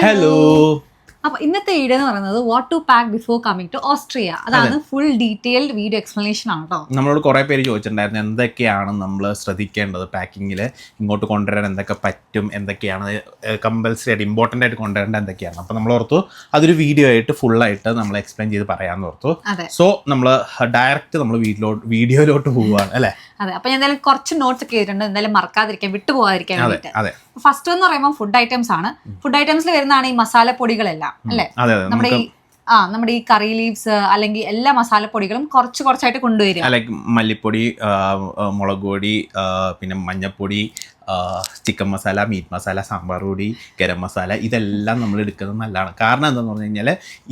Hello. അപ്പോൾ ഇന്നത്തെ video എന്ന് പറയുന്നത് what to pack before coming to Austria. അതാണ് ഫുൾ ഡീറ്റെയിൽഡ് വീഡിയോ എക്സ്പ്ലനേഷൻ ആണ് കേട്ടോ. നമ്മളോട് കുറേ പേര് ചോദിച്ചിട്ടുണ്ടായിരുന്നു എന്തൊക്കെയാണ് നമ്മൾ ശ്രദ്ധിക്കേണ്ടത് പാക്കിങ്ങിൽ, ഇങ്ങോട്ട് കൊണ്ടുവരാൻ എന്തൊക്കെ പറ്റും, എന്തൊക്കെയാണ് കമ്പൽസറി ആയിട്ട് ഇമ്പോർട്ടൻ്റ് ആയിട്ട് കൊണ്ടുവരേണ്ട എന്തൊക്കെയാണ്. അപ്പോൾ നമ്മൾ ഓർത്തു അതൊരു വീഡിയോ ആയിട്ട് ഫുള്ളായിട്ട് നമ്മൾ എക്സ്പ്ലെയിൻ ചെയ്ത് പറയാമെന്ന് ഓർത്തു. സോ നമ്മൾ ഡയറക്റ്റ് നമ്മൾ വീഡിയോയിലോട്ട് പോവുകയാണ് അല്ലേ. അതെ, അപ്പോൾ ഞാൻ എന്തായാലും കുറച്ച് നോട്ട്സ് ഒക്കെ ചെയ്തിട്ടുണ്ട്, എന്തായാലും മറക്കാതിരിക്കാൻ വിട്ടുപോകാതിരിക്കാൻ വേണ്ടിയിട്ട്. ഫസ്റ്റ് എന്ന് പറയുമ്പോൾ ഫുഡ് ഐറ്റംസ് ആണ്. ഫുഡ് ഐറ്റംസിൽ വരുന്നതാണ് ഈ മസാലപ്പൊടികളെല്ലാം അല്ലേ. നമ്മുടെ ഈ കറി ലീവ്സ് അല്ലെങ്കിൽ എല്ലാ മസാലപ്പൊടികളും കുറച്ചായിട്ട് കൊണ്ടുവരിക. ലൈക്ക് മല്ലിപ്പൊടി, മുളക് പൊടി, പിന്നെ മഞ്ഞൾപ്പൊടി, ചിക്കൻ മസാല, മീറ്റ് മസാല, സാമ്പാർ പൊടി, ഗരം മസാല, ഇതെല്ലാം നമ്മൾ എടുക്കുന്നത് നല്ലതാണ്. കാരണം എന്താണെന്ന് പറഞ്ഞു കഴിഞ്ഞാൽ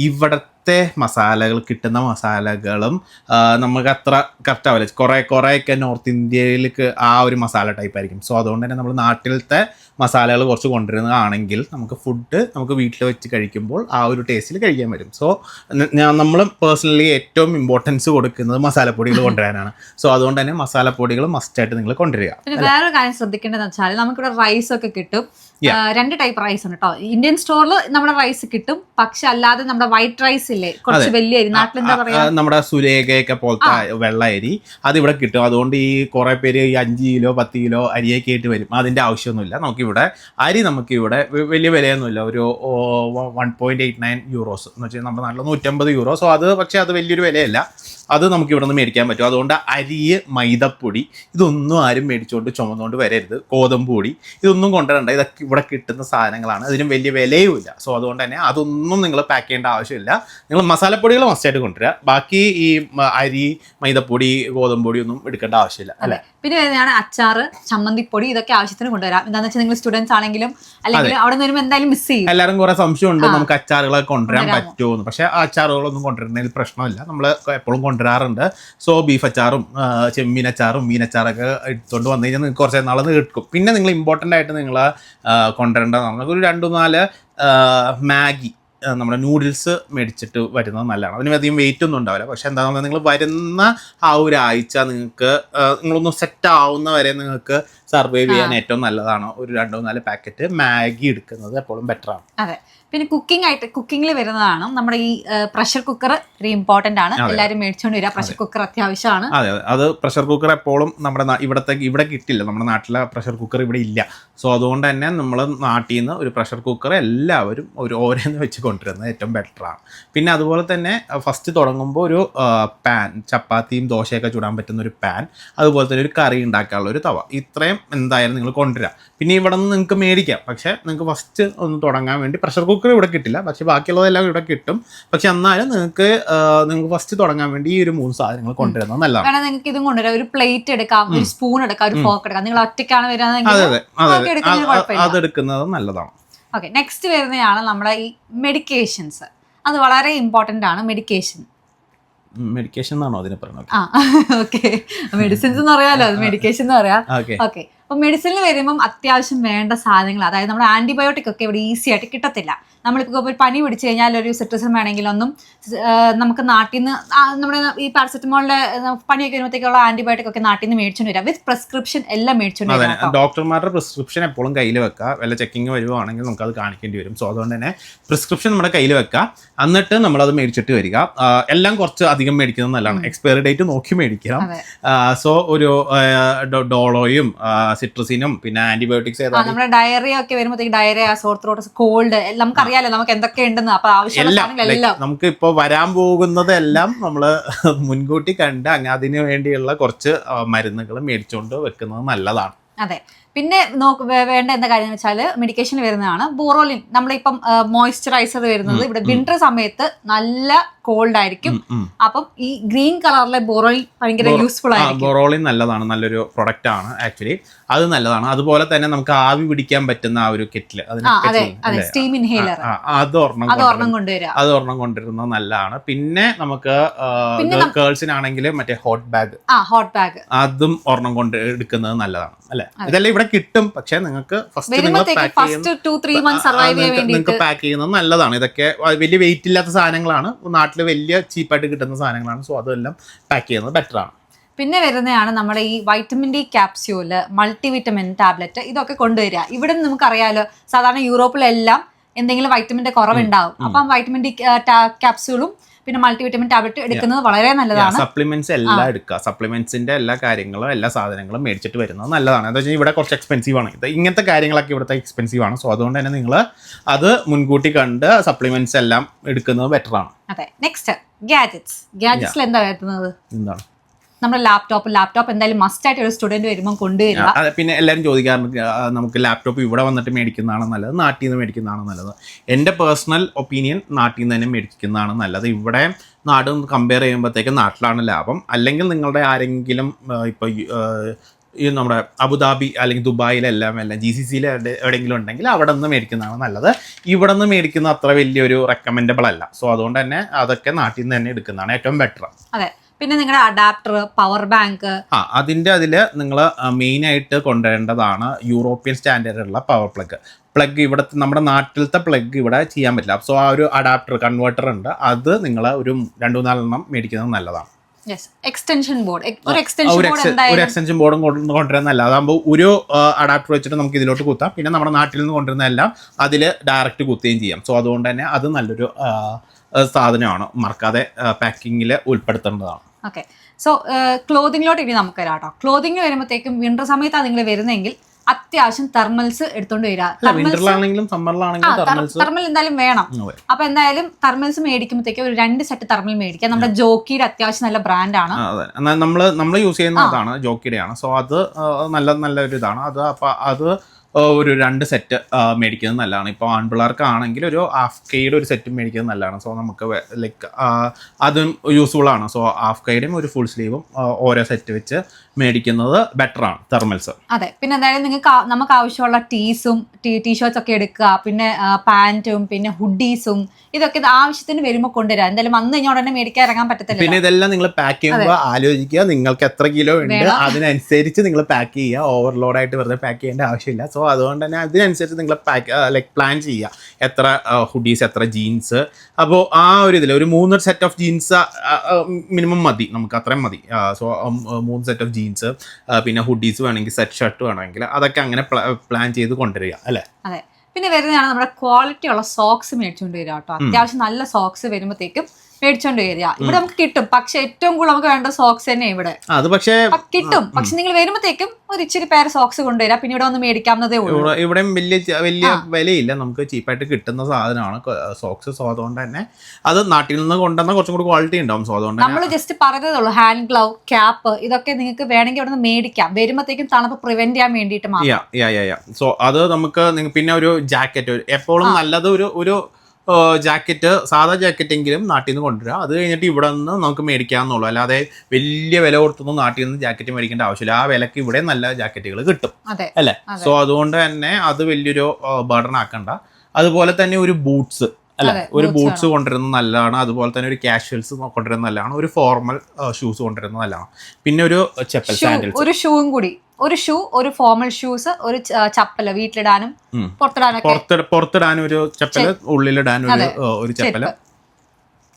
ഇവിടുത്തെ മസാലകൾ, കിട്ടുന്ന മസാലകളും നമുക്ക് അത്ര കറക്റ്റ് ആവില്ല. കുറേയൊക്കെ നോർത്ത് ഇന്ത്യയിലേക്ക് ആ ഒരു മസാല ടൈപ്പ് ആയിരിക്കും. സോ അതുകൊണ്ട് തന്നെ നമ്മൾ നാട്ടിലത്തെ മസാലകൾ കുറച്ച് കൊണ്ടുവരുന്നതാണെങ്കിൽ നമുക്ക് വീട്ടിൽ വെച്ച് കഴിക്കുമ്പോൾ ആ ഒരു ടേസ്റ്റിൽ കഴിക്കാൻ പറ്റും. സോ നമ്മൾ പേഴ്സണലി ഏറ്റവും ഇമ്പോർട്ടൻസ് കൊടുക്കുന്നത് മസാലപ്പൊടികൾ കൊണ്ടുവരാനാണ്. സോ അതുകൊണ്ട് തന്നെ മസാലപ്പൊടികൾ മസ്റ്റായിട്ട് നിങ്ങൾ കൊണ്ടുവരിക. വേറൊരു കാര്യം ശ്രദ്ധിക്കേണ്ടതെന്ന് വെച്ചാൽ നമുക്കിവിടെ റൈസ് ഒക്കെ കിട്ടും. രണ്ട് ടൈപ്പ് റൈസ് ഉണ്ട് കേട്ടോ. ഇന്ത്യൻ സ്റ്റോറിൽ നമ്മുടെ റൈസ് കിട്ടും, പക്ഷെ അല്ലാതെ നമ്മുടെ വൈറ്റ് റൈസ് ഇല്ലേ, കുറച്ച് വലിയ അരി, നാട്ടിൽ എന്താ പറയാ, നമ്മുടെ സുരേഖയൊക്കെ പോലത്തെ വെള്ള അരി, അതിവിടെ കിട്ടും. അതുകൊണ്ട് ഈ കുറെ പേര് ഈ 5 കിലോ 10 കിലോ അരിയൊക്കെ ആയിട്ട് വരും. അതിന്റെ ആവശ്യമൊന്നുമില്ല. നമുക്കിവിടെ അരി വലിയ വിലയൊന്നുമില്ല. ഒരു 1.89 യൂറോസ് എന്ന് വെച്ചാൽ നമ്മുടെ നാട്ടിൽ 150 യൂറോ. സോ പക്ഷെ അത് വലിയൊരു വിലയല്ല. അത് നമുക്ക് ഇവിടെ നിന്ന് മേടിക്കാൻ പറ്റും. അതുകൊണ്ട് അരി, മൈദപ്പൊടി, ഇതൊന്നും ആരും മേടിച്ചുകൊണ്ട് ചുമന്നുകൊണ്ട് വരരുത്. ഗോതമ്പ് പൊടി, ഇതൊന്നും കൊണ്ടുവരണ്ട. ഇതൊക്കെ ഇവിടെ കിട്ടുന്ന സാധനങ്ങളാണ്. അതിനും വലിയ വിലയുമില്ല. സോ അതുകൊണ്ട് തന്നെ അതൊന്നും നിങ്ങൾ പാക്ക് ചെയ്യേണ്ട ആവശ്യമില്ല. നിങ്ങൾ മസാലപ്പൊടികൾ മസ്റ്റായിട്ട് കൊണ്ടുവരിക. ബാക്കി ഈ അരി, മൈദപ്പൊടി, ഗോതമ്പ് പൊടി ഒന്നും എടുക്കേണ്ട ആവശ്യമില്ല അല്ലേ. പിന്നെ വരുന്നതാണ് അച്ചാറ്, ചമ്മന്തിപ്പൊടി, ഇതൊക്കെ ആവശ്യത്തിന് കൊണ്ടുവരാം. എന്താണെന്ന് വെച്ചാൽ നിങ്ങൾ സ്റ്റുഡൻസ് ആണെങ്കിലും അല്ലെങ്കിൽ അവിടെ നിന്ന് വരുമ്പോൾ എന്തായാലും മിസ് ചെയ്യും. എല്ലാവരും കുറെ സംശയമുണ്ട് നമുക്ക് അച്ചാറുകളൊക്കെ കൊണ്ടുവരാൻ പറ്റുമോ. പക്ഷേ ആ അച്ചാറുകളൊന്നും കൊണ്ടുവരുന്നതിൽ പ്രശ്നമില്ല. നമ്മൾ എപ്പോഴും കൊണ്ടുവരാറുണ്ട്. സോ ബീഫ് അച്ചാറും ചെമ്മീൻ അച്ചാറും മീനച്ചാറൊക്കെ എടുത്തുകൊണ്ട് വന്നു കഴിഞ്ഞാൽ നിങ്ങൾക്ക് കുറച്ച് നാൾ കിട്ടും. പിന്നെ നിങ്ങൾ ഇമ്പോർട്ടൻ്റ് ആയിട്ട് നിങ്ങൾ കൊണ്ടുവരേണ്ടതാണ് ഒരു 2-4 മാഗി, നമ്മുടെ നൂഡിൽസ് മേടിച്ചിട്ട് വരുന്നത് നല്ലതാണ്. അതിന് അധികം വെയിറ്റ് ഒന്നും ഉണ്ടാവില്ല. പക്ഷെ എന്താണെന്ന് പറഞ്ഞാൽ നിങ്ങൾ വരുന്ന ആ ഒരാഴ്ച നിങ്ങളൊന്ന് സെറ്റ് ആവുന്ന വരെ നിങ്ങൾക്ക് സർവൈവ് ചെയ്യാൻ ഏറ്റവും നല്ലതാണ് ഒരു 2-4 പാക്കറ്റ് മാഗി എടുക്കുന്നത് എപ്പോഴും ബെറ്ററാണ്. അതെ. പിന്നെ കുക്കിങ്ങിൽ വരുന്നതാണ് നമ്മുടെ ഈ പ്രഷർ കുക്കർ വെരി ഇമ്പോർട്ടന്റ് ആണ്. എല്ലാവരും മേടിച്ചുകൊണ്ട് വരിക. പ്രഷർ കുക്കർ അത്യാവശ്യമാണ്. അതെ, അത് പ്രഷർ കുക്കർ എപ്പോഴും നമ്മുടെ ഇവിടെ കിട്ടില്ല. നമ്മുടെ നാട്ടിലെ പ്രഷർ കുക്കർ ഇവിടെ ഇല്ല. സോ അതുകൊണ്ട് തന്നെ നമ്മൾ നാട്ടിൽ നിന്ന് ഒരു പ്രഷർ കുക്കർ എല്ലാവരും ഓരോന്ന് വെച്ച് കൊണ്ടുവരുന്നത് ഏറ്റവും ബെറ്ററാണ്. പിന്നെ അതുപോലെ തന്നെ ഫസ്റ്റ് തുടങ്ങുമ്പോൾ ഒരു പാൻ, ചപ്പാത്തിയും ദോശയൊക്കെ ചുടാൻ പറ്റുന്ന ഒരു പാൻ, അതുപോലെ തന്നെ ഒരു കറി ഉണ്ടാക്കാനുള്ള ഒരു തവ, ഇത്രയും എന്തായാലും നിങ്ങൾ കൊണ്ടുവരാം. പിന്നെ ഇവിടെ നിന്ന് നിങ്ങൾക്ക് മേടിക്കാം. പക്ഷേ നിങ്ങൾക്ക് ഫസ്റ്റ് ഒന്ന് തുടങ്ങാൻ വേണ്ടി പ്രഷർ കുക്കർ ഇവിടെ കിട്ടില്ല. പക്ഷെ ബാക്കിയുള്ളതെല്ലാം ഇവിടെ കിട്ടും. പക്ഷെ എന്നാലും നിങ്ങൾക്ക് ഫസ്റ്റ് തുടങ്ങാൻ വേണ്ടി ഈ ഒരു 3 സാധനങ്ങൾ കൊണ്ടുവരുന്നത് നല്ലതാണ്. നിങ്ങൾക്ക് ഇതും കൊണ്ടുവരാം. ഒരു പ്ലേറ്റ് എടുക്കാം, ഒരു സ്പൂൺ എടുക്കാം, ഒരു ഫോർക്ക് എടുക്കാം. നിങ്ങൾ ഒറ്റയ്ക്കാണ് അതെടുക്കുന്നത് നല്ലതാണ്. ഓക്കെ, നെക്സ്റ്റ് വരുന്നതാണ് നമ്മുടെ ഈ മെഡിക്കേഷൻസ്. അത് വളരെ ഇമ്പോർട്ടന്റ് ആണ്. മെഡിക്കേഷൻ എന്നാണോ അതിനെ പറയുന്നത്? ഓക്കെ, മെഡിസിൻസ് എന്ന് പറയാലോ, അത് മെഡിക്കേഷൻ എന്ന് പറയാം. ഓക്കെ, അപ്പോൾ മെഡിസിനിൽ വരുമ്പം അത്യാവശ്യം വേണ്ട സാധനങ്ങൾ, അതായത് നമ്മുടെ ആന്റിബയോട്ടിക് ഒക്കെ ഇവിടെ ഈസി ആയിട്ട് കിട്ടത്തില്ല. നമ്മളിപ്പോൾ ഒരു പനി പിടിച്ചു കഴിഞ്ഞാൽ ഒരു സിട്രസിൻ വേണമെങ്കിലൊന്നും നമുക്ക് നാട്ടിൽ നിന്ന് നമ്മുടെ ഈ പാരസെറ്റമോളിന്റെ പനിയൊക്കെ വരുമ്പോഴത്തേക്കുള്ള ആന്റിബയോട്ടിക് ഒക്കെ നാട്ടിൽ നിന്ന് മേടിച്ചുകൊണ്ട് വരാം. വിത്ത് പ്രിസ്ക്രിപ്ഷൻ എല്ലാം മേടിച്ചുകൊണ്ട് വരാം. ഡോക്ടർമാരുടെ പ്രിസ്ക്രിപ്ഷൻ എപ്പോഴും കയ്യിൽ വെക്കുക. വല്ല ചെക്കിങ് വരുവാണെങ്കിൽ നമുക്ക് അത് കാണിക്കേണ്ടി വരും. സോ അതുകൊണ്ട് തന്നെ പ്രിസ്ക്രിപ്ഷൻ നമ്മുടെ കയ്യിൽ വെക്കുക. എന്നിട്ട് നമ്മളത് മേടിച്ചിട്ട് വരിക. എല്ലാം കുറച്ച് അധികം മേടിക്കുന്നത് നല്ലതാണ്. എക്സ്പയറി ഡേറ്റ് നോക്കി മേടിക്കണം. സോ ഒരു ഡോളോയും സിട്രസിനും പിന്നെ ആന്റിബയോട്ടിക്സ് നമ്മുടെ ഡയറിയ ഒക്കെ വരുമ്പോഴത്തേക്ക് ഡയറിയ, സോർ ത്രോട്ട്, കോൾഡ്, നമുക്കറിയാലോ നമുക്ക് എന്തൊക്കെ ഉണ്ടെന്ന്. അപ്പൊ ആവശ്യമുള്ള നമുക്ക് ഇപ്പൊ വരാൻ പോകുന്നതെല്ലാം നമ്മൾ മുൻകൂട്ടി കണ്ട് അതിന് വേണ്ടിയുള്ള കുറച്ച് മരുന്നുകൾ മേടിച്ചുകൊണ്ട് വെക്കുന്നത് നല്ലതാണ്. അതെ. പിന്നെ വേണ്ട എന്താ കാര്യം എന്ന് വെച്ചാൽ മെഡിക്കേഷൻ വരുന്നതാണ് ബോറോലിൻ. നമ്മളിപ്പം മോയ്സ്ചറൈസർ വരുന്നത് ഇവിടെ വിന്റർ സമയത്ത് നല്ല കോൾഡ് ആയിരിക്കും. അപ്പം ഈ ഗ്രീൻ കളറിലെ ബോറോളിൻ ഭയങ്കര യൂസ്ഫുൾ ആയിരിക്കും. ബോറോളിൻ നല്ലതാണ്, നല്ലൊരു പ്രൊഡക്റ്റ് ആണ് ആക്ച്വലി. അത് നല്ലതാണ്. അതുപോലെ തന്നെ നമുക്ക് ആവി പിടിക്കാൻ പറ്റുന്ന ആ ഒരു കെറ്റില്, സ്റ്റീം ഇൻഹേലർ, അതൊരെണ്ണം കൊണ്ടുവരുന്നത് നല്ലതാണ്. പിന്നെ നമുക്ക് ഗേൾസിനാണെങ്കിൽ മറ്റേ ഹോട്ട് ബാഗ്, അതും ഒരെണ്ണം കൊണ്ട് എടുക്കുന്നത് നല്ലതാണ് അല്ലെ. ഇതെല്ലാം ഇവിടെ കിട്ടും. പക്ഷെ നിങ്ങൾക്ക് ഫസ്റ്റ് പാക്ക് ചെയ്യുന്നത് നല്ലതാണ്. ഇതൊക്കെ വലിയ വെയിറ്റ് ഇല്ലാത്ത സാധനങ്ങളാണ്, നാട്ടിൽ വലിയ ചീപ്പായിട്ട് കിട്ടുന്ന സാധനങ്ങളാണ്. സോ അതെല്ലാം പാക്ക് ചെയ്യുന്നത് ബെറ്റർ ആണ്. പിന്നെ വരുന്നതാണ് നമ്മുടെ ഈ vitamin D capsule, multivitamin tablet, ഇതൊക്കെ കൊണ്ടുവരിക. ഇവിടെ നമുക്കറിയാലോ സാധാരണ യൂറോപ്പിലെല്ലാം എന്തെങ്കിലും വൈറ്റമിന്റെ കുറവുണ്ടാവും. അപ്പം വൈറ്റമിൻ ഡി ക്യാപ്സ്യൂളും പിന്നെ മൾട്ടിവിറ്റമിൻ ടാബ്ലറ്റ് എടുക്കുന്നത് വളരെ നല്ലതാണ്. സപ്ലിമെന്റ്സ് എല്ലാം എടുക്കുക. സപ്ലിമെന്റ്സിന്റെ എല്ലാ കാര്യങ്ങളും എല്ലാ സാധനങ്ങളും മേടിച്ചിട്ട് വരുന്നത് നല്ലതാണ്. എന്താ വെച്ചാൽ ഇവിടെ കുറച്ച് എക്സ്പെൻസീവ് ആണ്. ഇങ്ങനത്തെ കാര്യങ്ങളൊക്കെ ഇവിടുത്തെ എക്സ്പെൻസീവ് ആണ്. സോ അതുകൊണ്ട് തന്നെ നിങ്ങൾ അത് മുൻകൂട്ടി കണ്ട് സപ്ലിമെന്റ്സ് എല്ലാം എടുക്കുന്നത് ബെറ്റർ ആണ്. അതെ. നെക്സ്റ്റ് ഗാഡ്ജറ്റ്സിൽ എന്താ വരുന്നത്? എന്താണ് നമ്മുടെ ലാപ്ടോപ്പ് എന്തായാലും മസ്റ്റ് ആയിട്ട് ഒരു സ്റ്റുഡന്റ് വരുമ്പോൾ കൊണ്ടുവരിക. പിന്നെ എല്ലാവരും ചോദിക്കാറുണ്ട് നമുക്ക് ലാപ്ടോപ്പ് ഇവിടെ വന്നിട്ട് മേടിക്കുന്നതാണ് നല്ലത്, നാട്ടിൽ നിന്ന് മേടിക്കുന്നതാണ് നല്ലത്. എൻ്റെ പേഴ്സണൽ ഒപ്പീനിയൻ നാട്ടിൽ നിന്ന് തന്നെ മേടിക്കുന്നതാണ് നല്ലത്. ഇവിടെ നാടും കമ്പയർ ചെയ്യുമ്പോഴത്തേക്ക് നാട്ടിലാണ് ലാഭം. അല്ലെങ്കിൽ നിങ്ങളുടെ ആരെങ്കിലും ഇപ്പോൾ ഈ നമ്മുടെ അബുദാബി അല്ലെങ്കിൽ ദുബായിലെല്ലാം GCCയിൽ എവിടെയെങ്കിലും ഉണ്ടെങ്കിൽ അവിടെ നിന്ന് മേടിക്കുന്നതാണ് നല്ലത്. ഇവിടെ നിന്ന് മേടിക്കുന്ന അത്ര വലിയൊരു റെക്കമെൻഡബിൾ അല്ല. സോ അതുകൊണ്ട് തന്നെ അതൊക്കെ നാട്ടിൽ നിന്ന് തന്നെ എടുക്കുന്നതാണ് ഏറ്റവും ബെറ്റർ. അതെ. പിന്നെ നിങ്ങളുടെ അഡാപ്റ്റർ, പവർ ബാങ്ക്, അതിൽ നിങ്ങൾ മെയിനായിട്ട് കൊണ്ടുവരേണ്ടതാണ് യൂറോപ്യൻ സ്റ്റാൻഡേർഡുള്ള പവർ പ്ലഗ്. ഇവിടെ നമ്മുടെ നാട്ടിലത്തെ പ്ലഗ് ഇവിടെ ചെയ്യാൻ പറ്റില്ല. സോ ആ ഒരു അഡാപ്റ്റർ കൺവേർട്ടർ ഉണ്ട്, അത് നിങ്ങൾ ഒരു 2-4 എണ്ണം മേടിക്കുന്നത് നല്ലതാണ്. എക്സ്റ്റൻഷൻ ബോർഡ് ഒരു എക്സ്റ്റൻഷൻ ബോർഡും കൊണ്ടുവരുന്ന നല്ലത്. അതാകുമ്പോൾ ഒരു അഡാപ്റ്റർ വെച്ചിട്ട് നമുക്ക് ഇതിലോട്ട് കുത്താം. പിന്നെ നമ്മുടെ നാട്ടിൽ നിന്ന് കൊണ്ടുവരുന്ന എല്ലാം അതിൽ ഡയറക്റ്റ് കുത്തുകയും ചെയ്യാം. സോ അതുകൊണ്ട് തന്നെ അത് നല്ലൊരു സാധനമാണ്, മറക്കാതെ പാക്കിങ്ങിൽ ഉൾപ്പെടുത്തേണ്ടതാണ്. ഓക്കെ. സോ ക്ലോതിങ്ങിലോട്ട് ഇനി നമുക്ക് വരാം കേട്ടോ. ക്ലോതിങ് വരുമ്പോഴത്തേക്കും വിന്റർ സമയത്താണ് നിങ്ങൾ വരുന്നതെങ്കിൽ അത്യാവശ്യം തെർമൽസ് എടുത്തോണ്ട് വരിക. തെർമൽ എന്തായാലും വേണം. അപ്പൊ എന്തായാലും തെർമൽസ് മേടിക്കുമ്പോഴത്തേക്ക് ഒരു 2 സെറ്റ് തെർമൽ മേടിക്കുക. നമ്മുടെ ജോക്കിയുടെ അത്യാവശ്യം നല്ല ബ്രാൻഡാണ്. നമ്മൾ യൂസ് ചെയ്യുന്നതാണ്, ജോക്കിയുടെയാണ്. സോ അത് നല്ലൊരു ഇതാണ്. അത് ഒരു 2 സെറ്റ് മേടിക്കുന്നത് നല്ലതാണ്. ഇപ്പോൾ ആൺപിള്ളേർക്കാണെങ്കിൽ ഒരു ഹാഫ് കൈയുടെ ഒരു സെറ്റും മേടിക്കുന്നത് നല്ലതാണ്. സോ നമുക്ക് ലൈക്ക് അതും യൂസ്ഫുൾ ആണ്. സോ ഹാഫ് കൈയുടെയും ഒരു ഫുൾ സ്ലീവും ഓരോ സെറ്റ് വെച്ച് മേടിക്കുന്നത് ബെറ്റർ ആണ് തെർമൽസ്. അതെ. പിന്നെ എന്തായാലും നമുക്ക് ആവശ്യമുള്ള ടീഷർട്ട്സ് ഒക്കെ എടുക്കുക. പിന്നെ പാന്റും പിന്നെ ഹുഡീസും ഇതൊക്കെ ആവശ്യത്തിന് വരുമ്പോൾ കൊണ്ടുവരാം. എന്തായാലും വന്ന് കഴിഞ്ഞാൽ ഉടനെ മേടിക്കാൻ ഇറങ്ങാൻ പറ്റത്തില്ല. പിന്നെ ഇതെല്ലാം നിങ്ങൾ പാക്ക് ചെയ്യുമ്പോൾ ആലോചിക്കുക നിങ്ങൾക്ക് എത്ര കിലോ ഉണ്ട്, അതിനനുസരിച്ച് നിങ്ങൾ പാക്ക് ചെയ്യുക. ഓവർലോഡായിട്ട് വെറുതെ പാക്ക് ചെയ്യേണ്ട ആവശ്യമില്ല. സോ അതുകൊണ്ട് തന്നെ അതിനനുസരിച്ച് നിങ്ങൾ പ്ലാൻ ചെയ്യുക. എത്ര ഹുഡീസ്, എത്ര ജീൻസ്. അപ്പോൾ ആ ഒരു ഇതിൽ ഒരു 3 സെറ്റ് ഓഫ് ജീൻസ് മിനിമം മതി, നമുക്ക് അത്രയും മതി. സോ 3 സെറ്റ് ഓഫ് ജീൻസ്, പിന്നെ ഹുഡീസ് വേണമെങ്കിൽ, സെറ്റ് ഷർട്ട് വേണമെങ്കിൽ, അതൊക്കെ അങ്ങനെ പ്ലാൻ ചെയ്ത് കൊണ്ടുവരിക അല്ലേ. അതെ. പിന്നെ വരുന്നതാണ് നമ്മുടെ ക്വാളിറ്റി ഉള്ള സോക്സ് മേടിച്ചുകൊണ്ട് വരിക കേട്ടോ. അത്യാവശ്യം നല്ല സോക്സ് വരുമ്പോഴത്തേക്കും മേടിച്ചോണ്ട് വരിക. ഇവിടെ നമുക്ക് കിട്ടും, പക്ഷെ ഏറ്റവും കൂടുതൽ നമുക്ക് വേണ്ട സോക്സ് തന്നെ ഇവിടെ കിട്ടും. പക്ഷെ നിങ്ങൾ വരുമ്പോഴത്തേക്കും ഒരു ഇച്ചിരി പേര് സോക്സ് കൊണ്ടുവരാം. പിന്നെ ഇവിടെ ഒന്ന് മേടിക്കാവുന്നതേ ഉള്ളൂ. ഇവിടെ വലിയ വിലയില്ല, നമുക്ക് ചീപ്പായിട്ട് കിട്ടുന്ന സാധനമാണ് സോക്സ്. സോ അതുകൊണ്ട് തന്നെ അത് നാട്ടിൽ നിന്ന് കൊണ്ടുവന്ന കുറച്ചും കൂടി ക്വാളിറ്റി ഉണ്ടാവും. സോ അതുകൊണ്ട് നമ്മൾ ജസ്റ്റ് പറഞ്ഞതേ ഉള്ളൂ. ഹാൻഡ് ഗ്ലൗ, ക്യാപ്പ്, ഇതൊക്കെ നിങ്ങൾക്ക് വേണമെങ്കിൽ അവിടെ നിന്ന് മേടിക്കാം. വരുമ്പോഴത്തേക്കും തണുപ്പ് പ്രിവെന്റ് ചെയ്യാൻ വേണ്ടിയിട്ട് മാത്രം. സോ അത് നമുക്ക് പിന്നെ ഒരു ജാക്കറ്റ്, എപ്പോഴും നല്ലത് ഒരു ജാക്കറ്റ്, സാധാ ജാക്കറ്റ് എങ്കിലും നാട്ടിൽ നിന്ന് കൊണ്ടുവരിക. അത് കഴിഞ്ഞിട്ട് ഇവിടെ നിന്ന് നമുക്ക് മേടിക്കാമെന്നുള്ളൂ. അല്ലാതെ വലിയ വില കൊടുത്തൊന്നും നാട്ടിൽ നിന്ന് ജാക്കറ്റ് മേടിക്കേണ്ട ആവശ്യമില്ല. ആ വിലക്ക് ഇവിടെ നല്ല ജാക്കറ്റുകൾ കിട്ടും അല്ലേ. സോ അതുകൊണ്ട് തന്നെ അത് വലിയൊരു ബർഡൻ ആക്കണ്ട. അതുപോലെ തന്നെ ഒരു ബൂട്ട്സ് അല്ല, ഒരു ബൂട്ട്സ് കൊണ്ടുവരുന്നത് നല്ലതാണ്. അതുപോലെ തന്നെ ഒരു കാഷ്വൽസ് കൊണ്ടുവരുന്നത് നല്ലതാണ്. ഒരു ഫോർമൽ ഷൂസ് കൊണ്ടുവരുന്നത് നല്ലതാണ്. പിന്നെ ഒരു ചെപ്പൽ, സാൻഡൽസ്, ഒരു ഷൂവും കൂടി, ഒരു ഷൂ, ഒരു ഫോർമൽ ഷൂസ്, ഒരു ചപ്പല് വീട്ടിലിടാനും പുറത്തിടാനും ഒരു ചപ്പല്, ഉള്ളിലിടാനും ഒരു ചപ്പല്,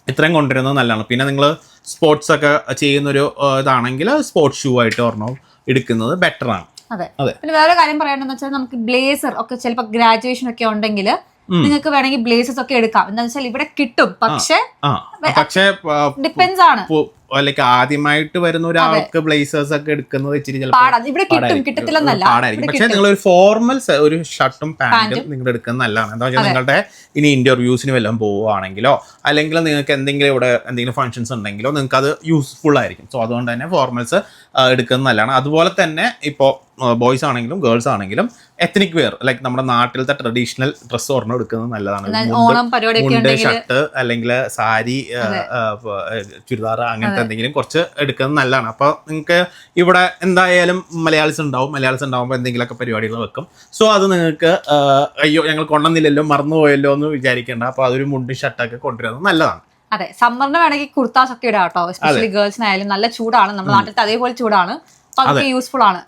ഇത്രയും കൊണ്ടുവരുന്നത് നല്ലതാണ്. പിന്നെ നിങ്ങൾ സ്പോർട്സ് ഒക്കെ ചെയ്യുന്നൊരു ഇതാണെങ്കിൽ സ്പോർട്സ് ഷൂ ആയിട്ട് ഒരെണ്ണം എടുക്കുന്നത് ബെറ്റർ ആണ്. അതെ. പിന്നെ വേറെ കാര്യം പറയാനെന്ന് വെച്ചാൽ നമുക്ക് ബ്ലേസർ ഒക്കെ ചിലപ്പോൾ ഗ്രാജുവേഷൻ ഒക്കെ ഉണ്ടെങ്കിൽ നിങ്ങൾക്ക് വേണമെങ്കിൽ ബ്ലേസേഴ്സ് ഒക്കെ എടുക്കാം. എന്താ വെച്ചാൽ ഇവിടെ കിട്ടും, പക്ഷേ ഡിപ്പെൻസ് ആണ്. ലൈക്ക് ആദ്യമായിട്ട് വരുന്ന ഒരാൾക്ക് ബ്ലേസേഴ്സ് ഒക്കെ എടുക്കുന്നത് ഇച്ചിരി പാടായിരിക്കും. പക്ഷെ നിങ്ങൾ ഒരു ഫോർമൽ ഒരു ഷർട്ടും പാന്റും നിങ്ങൾ എടുക്കുന്നത് നല്ലതാണ്. എന്താ വെച്ചാൽ നിങ്ങളുടെ ഇനി ഇന്റർവ്യൂസിന് വല്ലതും പോവുകയാണെങ്കിലോ അല്ലെങ്കിൽ നിങ്ങൾക്ക് എന്തെങ്കിലും ഇവിടെ എന്തെങ്കിലും ഫംഗ്ഷൻസ് ഉണ്ടെങ്കിലോ നിങ്ങൾക്ക് അത് യൂസ്ഫുൾ ആയിരിക്കും. സോ അതുകൊണ്ട് തന്നെ ഫോർമൽസ് എടുക്കുന്നത് നല്ലതാണ്. അതുപോലെ തന്നെ ഇപ്പോൾ ബോയ്സ് ആണെങ്കിലും ഗേൾസ് ആണെങ്കിലും എത്നിക് വെയർ, ലൈക്ക് നമ്മുടെ നാട്ടിലത്തെ ട്രഡീഷണൽ ഡ്രസ്സ് ഒരെണ്ണം എടുക്കുന്നത് നല്ലതാണ്. മുണ്ട്, ഷർട്ട് അല്ലെങ്കിൽ സാരി, ചുരിദാർ, അങ്ങനത്തെ എന്തെങ്കിലും കുറച്ച് എടുക്കുന്നത് നല്ലതാണ്. അപ്പോൾ നിങ്ങൾക്ക് ഇവിടെ എന്തായാലും മലയാളീസ് ഉണ്ടാവുമ്പോൾ എന്തെങ്കിലുമൊക്കെ പരിപാടികൾ വെക്കും. സോ അത് നിങ്ങൾക്ക് അയ്യോ ഞങ്ങൾ കൊണ്ടുവന്നില്ലല്ലോ, മറന്നുപോയല്ലോ എന്ന് വിചാരിക്കേണ്ട. അപ്പോൾ അതൊരു മുണ്ട് ഷർട്ടൊക്കെ കൊണ്ടുവരുന്നത് നല്ലതാണ്. അതെ. സമ്മറിന് വേണമെങ്കിൽ കുർത്താസ് ഒക്കെ ഇടാം കേട്ടോ. എസ്പെഷ്യലി ഗേൾസിനായാലും നല്ല ചൂടാണ്, നമ്മുടെ നാട്ടിലത്തെ അതേപോലെ ചൂടാണ്. അപ്പൊ അതൊക്കെ യൂസ്ഫുൾ ആണ്.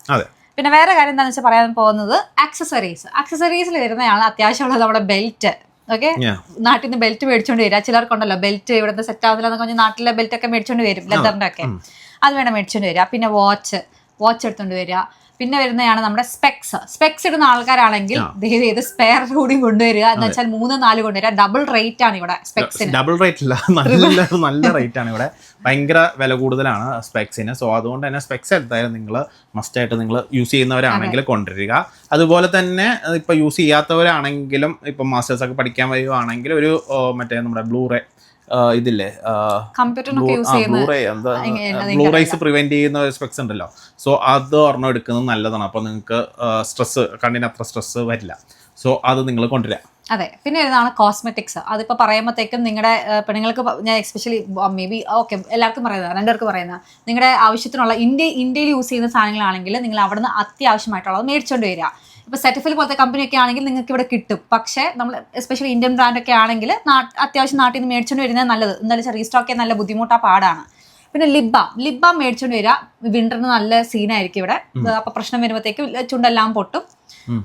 പിന്നെ വേറെ കാര്യം എന്താണെന്ന് വെച്ചാൽ പറയാൻ പോകുന്നത് ആക്സസറീസിൽ വരുന്നതാണ് അത്യാവശ്യമുള്ളത് നമ്മുടെ ബെൽറ്റ്. ഓക്കെ, നാട്ടിൽ നിന്ന് ബെൽറ്റ് മേടിച്ചോണ്ട് വരിക. ചിലർക്കുണ്ടല്ലോ ബെൽറ്റ് ഇവിടുത്തെ സെറ്റ് ആവുന്നില്ല, പറഞ്ഞാൽ നാട്ടിലെ ബെൽറ്റ് ഒക്കെ മേടിച്ചോണ്ട് വരും, ലെതറിന്റെ ഒക്കെ. അത് വേണം മേടിച്ചോണ്ട് വരിക. പിന്നെ വാച്ച് എടുത്തോണ്ട് വരിക. പിന്നെ വരുന്നതാണ് നമ്മുടെ സ്പെക്സ് ഇടുന്ന ആൾക്കാരാണെങ്കിൽ ദയവ് ചെയ്ത് സ്പെയർ കൂടി കൊണ്ടുവരിക എന്ന് വെച്ചാൽ 3-4 കൊണ്ടുവരിക. ഡബിൾ റേറ്റ് ആണ് ഇവിടെ സ്പെക്സിന്. ഡബിൾ റേറ്റ് ഇല്ല, നല്ല റേറ്റ് ആണ് ഇവിടെ, ഭയങ്കര വില കൂടുതലാണ് സ്പെക്സിന്. സോ അതുകൊണ്ട് തന്നെ സ്പെക്സ് എന്തായാലും നിങ്ങൾ മസ്റ്റായിട്ട് നിങ്ങൾ യൂസ് ചെയ്യുന്നവരാണെങ്കിൽ കൊണ്ടുവരിക. അതുപോലെ തന്നെ ഇപ്പൊ യൂസ് ചെയ്യാത്തവരാണെങ്കിലും ഇപ്പൊ മാസ്റ്റേഴ്സ് ഒക്കെ പഠിക്കാൻ വരുവാണെങ്കിൽ ഒരു മറ്റേ നമ്മുടെ ബ്ലൂറേ ഇതില്ലേ ബ്ലൂറൈസ് പ്രിവെന്റ് ചെയ്യുന്ന സ്പെക്സ് ഉണ്ടല്ലോ, സോ അത് ഒരെണ്ണം എടുക്കുന്നത് നല്ലതാണ്. അപ്പൊ നിങ്ങൾക്ക് സ്ട്രെസ്, കണ്ണിന് അത്ര സ്ട്രെസ് വരില്ല. സോ അത് നിങ്ങൾ കൊണ്ടുവരാം. അതെ. പിന്നെ ഏതാണ് കോസ്മെറ്റിക്സ്. അതിപ്പോൾ പറയുമ്പോഴത്തേക്കും നിങ്ങളുടെ പെണ്ണുങ്ങൾക്ക് ഞാൻ എസ്പെഷ്യലി മേ ബി ഓക്കെ എല്ലാവർക്കും പറയുന്നത്, രണ്ടുപേർക്ക് പറയുന്നത്, നിങ്ങളുടെ ആവശ്യത്തിനുള്ള ഇന്ത്യയിൽ യൂസ് ചെയ്യുന്ന സാധനങ്ങളാണെങ്കിൽ നിങ്ങൾ അവിടെ നിന്ന് അത്യാവശ്യമായിട്ടുള്ളത് മേടിച്ചുകൊണ്ട് വരിക. ഇപ്പോൾ സെറ്റിഫിൽ പോലത്തെ കമ്പനിയൊക്കെ ആണെങ്കിൽ നിങ്ങൾക്ക് ഇവിടെ കിട്ടും. പക്ഷേ നമ്മൾ എസ്പെഷ്യലി ഇന്ത്യൻ ബ്രാൻഡൊക്കെ ആണെങ്കിൽ അത്യാവശ്യം നാട്ടിൽ നിന്ന് മേടിച്ചുകൊണ്ട് വരുന്നത് നല്ലത്. എന്തായാലും വെച്ചാൽ റീസ്റ്റോക്ക് ചെയ്യാൻ നല്ല ബുദ്ധിമുട്ടാണ്, പാടാണ്. പിന്നെ ലിപ് ബാം മേടിച്ചുകൊണ്ട് വരിക. വിന്ററിന് നല്ല സീനായിരിക്കും ഇവിടെ. അപ്പോൾ പ്രശ്നം വരുമ്പോഴത്തേക്കും ചുണ്ടെല്ലാം പൊട്ടും.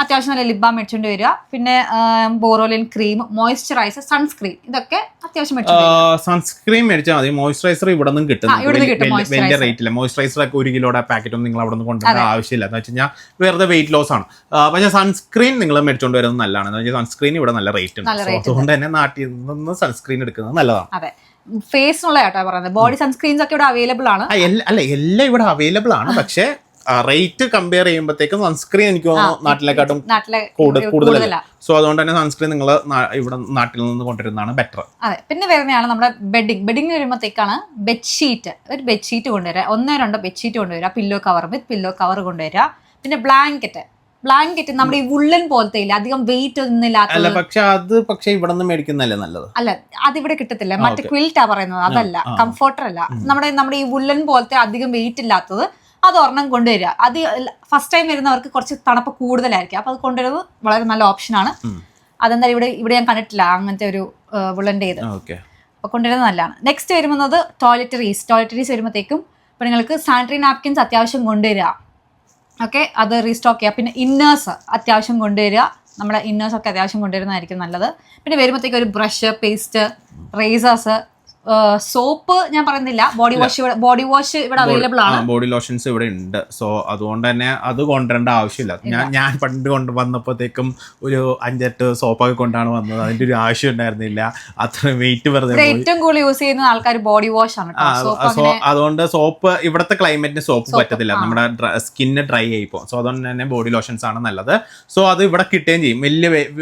അത്യാവശ്യം നല്ല ലിപ് ബാം മേടിച്ചുകൊണ്ട് വരിക. പിന്നെ ബോറോലിൻ ക്രീം, മോയ്സ്ചറൈസർ, സൺസ്ക്രീൻ, ഇതൊക്കെ അത്യാവശ്യം സൺസ്ക്രീൻ മേടിച്ചാൽ മതി. മോയ്സ്ചറൈസർ ഇവിടെ നിന്നും കിട്ടും വലിയ റേറ്റില്ല. മോയ്സ്ചറൈസർ ഒക്കെ 1 കിലോയുടെ പാക്കറ്റും നിങ്ങൾ അവിടെ നിന്ന് കൊണ്ടുവരേണ്ട ആവശ്യമില്ല. എന്ന് വെച്ച് കഴിഞ്ഞാൽ വെറുതെ വെയിറ്റ് ലോസ് ആണ്. പക്ഷേ സൺസ്ക്രീൻ നിങ്ങൾ മേടിച്ചുകൊണ്ട് വരുന്നത് നല്ലതാണ്. എന്ന് വെച്ചാൽ സൺസ്ക്രീൻ ഇവിടെ നല്ല റേറ്റ് ഉണ്ട്. അതുകൊണ്ട് തന്നെ നാട്ടിൽ നിന്ന് സൺസ്ക്രീൻ എടുക്കുന്നത് നല്ലതാണ്. അതെ, ഫേസിനുള്ള കേട്ടോ പറയുന്നത്. ബോഡി സൺസ്ക്രീൻസ് ഒക്കെ ഇവിടെ അവൈലബിൾ ആണ്. അല്ല, എല്ലാം ഇവിടെ അവൈലബിൾ ആണ്. പക്ഷേ റേറ്റ് കമ്പയർ ചെയ്യുമ്പോഴത്തേക്കും സൺസ്ക്രീൻ എനിക്ക് നാട്ടിലെക്കാട്ടും കൂടുതലല്ല. സോ അതുകൊണ്ട് തന്നെ സൺസ്ക്രീൻ നിങ്ങൾ ഇവിടെ നാട്ടിൽ നിന്ന് കൊണ്ടുവരുന്നതാണ് ബെറ്റർ. അതെ. പിന്നെ വരുന്നതാണ് നമ്മുടെ ബെഡിങ് വരുമ്പോഴത്തേക്കാണ് ഒരു ബെഡ്ഷീറ്റ് കൊണ്ടുവരിക. 1-2 ബെഡ്ഷീറ്റ് കൊണ്ടുവരിക. പില്ലോ കവർ കൊണ്ടുവരിക. പിന്നെ ബ്ലാങ്കറ്റ് നമ്മുടെ ഈ വുള്ളൻ പോലത്തെ ഇല്ല, അധികം വെയിറ്റ് ഒന്നും ഇല്ലാത്ത. പക്ഷെ ഇവിടെ നിന്ന് മേടിക്കുന്നല്ലേ നല്ലത്. അല്ല, അതിവിടെ കിട്ടത്തില്ല. മറ്റേ ക്വിൽറ്റാ പറയുന്നത്, അതല്ല, കംഫോർട്ടർ അല്ല. നമ്മുടെ ഈ വുള്ളൻ പോലത്തെ അധികം വെയിറ്റ് ഇല്ലാത്തത്, അത് ഒരെണ്ണം കൊണ്ടുവരിക. അത് ഫസ്റ്റ് ടൈം വരുന്നവർക്ക് കുറച്ച് തണുപ്പ് കൂടുതലായിരിക്കും. അപ്പൊ അത് കൊണ്ടുവരുന്നത് വളരെ നല്ല ഓപ്ഷനാണ്. അതെന്തായാലും ഇവിടെ ഞാൻ കണ്ടിട്ടില്ല അങ്ങനത്തെ ഒരു വുള്ളൻ്റെ ഇത്. അപ്പൊ കൊണ്ടുവരുന്നത് നല്ലതാണ്. നെക്സ്റ്റ് വരുന്നത് ടോയ്ലറ്ററീസ് വരുമ്പോഴത്തേക്കും ഇപ്പൊ നിങ്ങൾക്ക് സാനിറ്ററി നാപ്കിൻസ് അത്യാവശ്യം കൊണ്ടുവരിക. ഓക്കെ, അത് റീസ്റ്റോക്ക് ചെയ്യുക. പിന്നെ ഇന്നേഴ്സ് അത്യാവശ്യം കൊണ്ടുവരിക. നമ്മുടെ ഇന്നേഴ്സ് ഒക്കെ അത്യാവശ്യം കൊണ്ടുവരുന്നതായിരിക്കും നല്ലത്. പിന്നെ വരുമ്പോഴത്തേക്ക് ഒരു ബ്രഷ്, പേസ്റ്റ്, റേസേഴ്സ്, സോപ്പ് ഞാൻ പറയുന്നില്ല, ബോഡി വാഷ് ഇവിടെ അവൈലബിൾ ആണ്. ബോഡി ലോഷൻസ് ഇവിടെ ഉണ്ട്. സോ അതുകൊണ്ട് തന്നെ അത് കൊണ്ടുവരേണ്ട ആവശ്യമില്ല. ഞാൻ പണ്ട് വന്നപ്പോഴത്തേക്കും ഒരു 5-8 സോപ്പൊക്കെ കൊണ്ടാണ് വന്നത്. അതിന്റെ ഒരു ആവശ്യം ഉണ്ടായിരുന്നില്ല. അത്ര വെയിറ്റ് വെറുതെ. ഏറ്റവും കൂടുതൽ യൂസ് ചെയ്യുന്ന ആൾക്കാർ ബോഡി വാഷ് ആണ്. സോ അതുകൊണ്ട് സോപ്പ് ഇവിടുത്തെ ക്ലൈമറ്റിന് സോപ്പ് പറ്റത്തില്ല, നമ്മുടെ സ്കിന്ന് ഡ്രൈ ആയി പോകും. സോ അതുകൊണ്ട് തന്നെ ബോഡി ലോഷൻസ് ആണ് നല്ലത്. സോ അത് ഇവിടെ കിട്ടുകയും ചെയ്യും.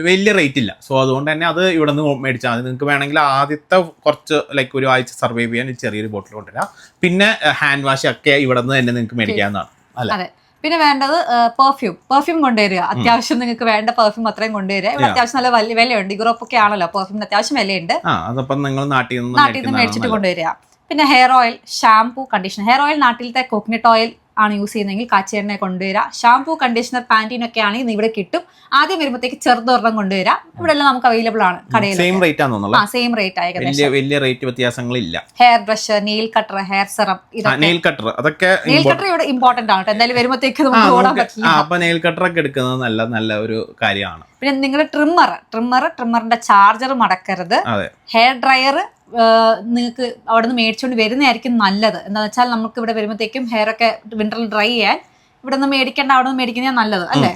വലിയ റേറ്റ് ഇല്ല. സോ അതുകൊണ്ട് തന്നെ അത് ഇവിടെ നിന്ന് മേടിച്ചാൽ മതി. നിങ്ങൾക്ക് വേണമെങ്കിൽ ആദ്യത്തെ കുറച്ച് ലൈക്ക് ഒരു ആഴ്ച സർവൈവ് ചെയ്യാൻ ചെറിയൊരു ബോട്ടിൽ കൊണ്ടുവരാം. പിന്നെ ഹാൻഡ് വാഷ് ഒക്കെ ഇവിടെ നിന്ന് തന്നെ നിങ്ങൾക്ക് മേടിക്കാവുന്നതാണ്. അതെ. പിന്നെ വേണ്ടത് പെർഫ്യൂം കൊണ്ടുവരിക. അത്യാവശ്യം നിങ്ങൾക്ക് വേണ്ട പെർഫ്യൂം അത്രയും കൊണ്ടുവരിക. ഇവിടെ അത്യാവശ്യം നല്ല വലിയ വിലയുണ്ട്. യൂറോപ്പ് ഒക്കെ ആണല്ലോ, പെർഫ്യൂമിന് അത്യാവശ്യം വിലയുണ്ട്. അതപ്പം നിങ്ങൾ നാട്ടിൽ നിന്ന് മേടിച്ചിട്ട് കൊണ്ടുവരിക. പിന്നെ hair oil, shampoo, conditioner. Hair oil നാട്ടിലത്തെ കോക്കനട്ട് ഓയിൽ ആണ് യൂസ് ചെയ്യുന്നതെങ്കിൽ കാച്ചി എണ്ണ കൊണ്ടുവരിക. ഷാംപൂ, കണ്ടീഷണർ, പാന്റീനൊക്കെ ആണെങ്കിൽ ഇവിടെ കിട്ടും. ആദ്യം വരുമ്പോഴത്തേക്ക് ചെറുതൊരെണ്ണം കൊണ്ടുവരിക. ഇവിടെ എല്ലാം നമുക്ക് അവൈലബിൾ ആണ് കടയിൽ. സെയിം റേറ്റ് ആയിരിക്കും, വലിയ റേറ്റ് വ്യത്യാസങ്ങളില്ല. Hair brush, nail cutter, hair serum, nail cutter ഇവിടെ ഇമ്പോർട്ടന്റ് ആണ്. എന്തായാലും വരുമ്പോഴത്തേക്ക് നമുക്ക് ഓടാൻ പറ്റില്ല. അപ്പൊ നെയിൽ കട്ടർ ഒക്കെ എടുക്കുന്നത് നല്ല ഒരു കാര്യമാണ്. പിന്നെ നിങ്ങളുടെ ട്രിമ്മറിന്റെ ചാർജർ മടക്കരുത്. ഹെയർ ഡ്രയർ നിങ്ങൾക്ക് അവിടെ നിന്ന് മേടിച്ചുകൊണ്ട് വരുന്നതായിരിക്കും നല്ലത്. എന്താണെന്ന് വെച്ചാൽ നമുക്ക് ഇവിടെ വരുമ്പോഴത്തേക്കും ഹെയർ ഒക്കെ വിന്ററിൽ ഡ്രൈ ചെയ്യാൻ ഇവിടെ നിന്ന് മേടിക്കേണ്ട, അവിടെ നിന്ന് മേടിക്കുന്നത് നല്ലത് അല്ലേ.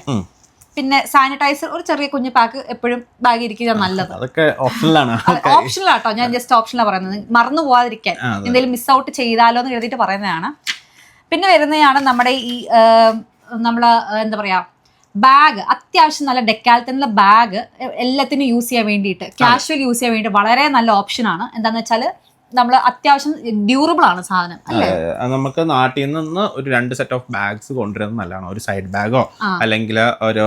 പിന്നെ സാനിറ്റൈസർ ഒരു ചെറിയ കുഞ്ഞു പാക്ക് എപ്പോഴും ബാഗ് ഇരിക്കുക നല്ലത്. ഓപ്ഷനിലാട്ടോ, ഞാൻ ജസ്റ്റ് ഓപ്ഷനിലാണ് പറയുന്നത്, മറന്നു പോവാതിരിക്കാൻ, എന്തെങ്കിലും മിസ് ഔട്ട് ചെയ്താലോ എന്ന് എഴുതിയിട്ട് പറയുന്നതാണ്. പിന്നെ വരുന്നതാണ് നമ്മുടെ ഈ എന്താ പറയാ, ബാഗ്. അത്യാവശ്യം നല്ല ഡെക്കാൽത്തനിലെ ബാഗ് എല്ലാത്തിനും യൂസ് ചെയ്യാൻ വേണ്ടിയിട്ട്, കാഷ്വൽ യൂസ് ചെയ്യാൻ വേണ്ടിയിട്ട് വളരെ നല്ല ഓപ്ഷനാണ്. എന്താണെന്ന് വെച്ചാൽ നമ്മൾ അത്യാവശ്യം ഡ്യൂറബിൾ ആണ് സാധനം അല്ലേ. നമുക്ക് നാട്ടിൽ നിന്ന് ഒരു 2 സെറ്റ് ഓഫ് ബാഗ്സ് കൊണ്ടുവരുന്നത് നല്ലതാണ്. ഒരു സൈഡ് ബാഗോ അല്ലെങ്കിൽ ഒരു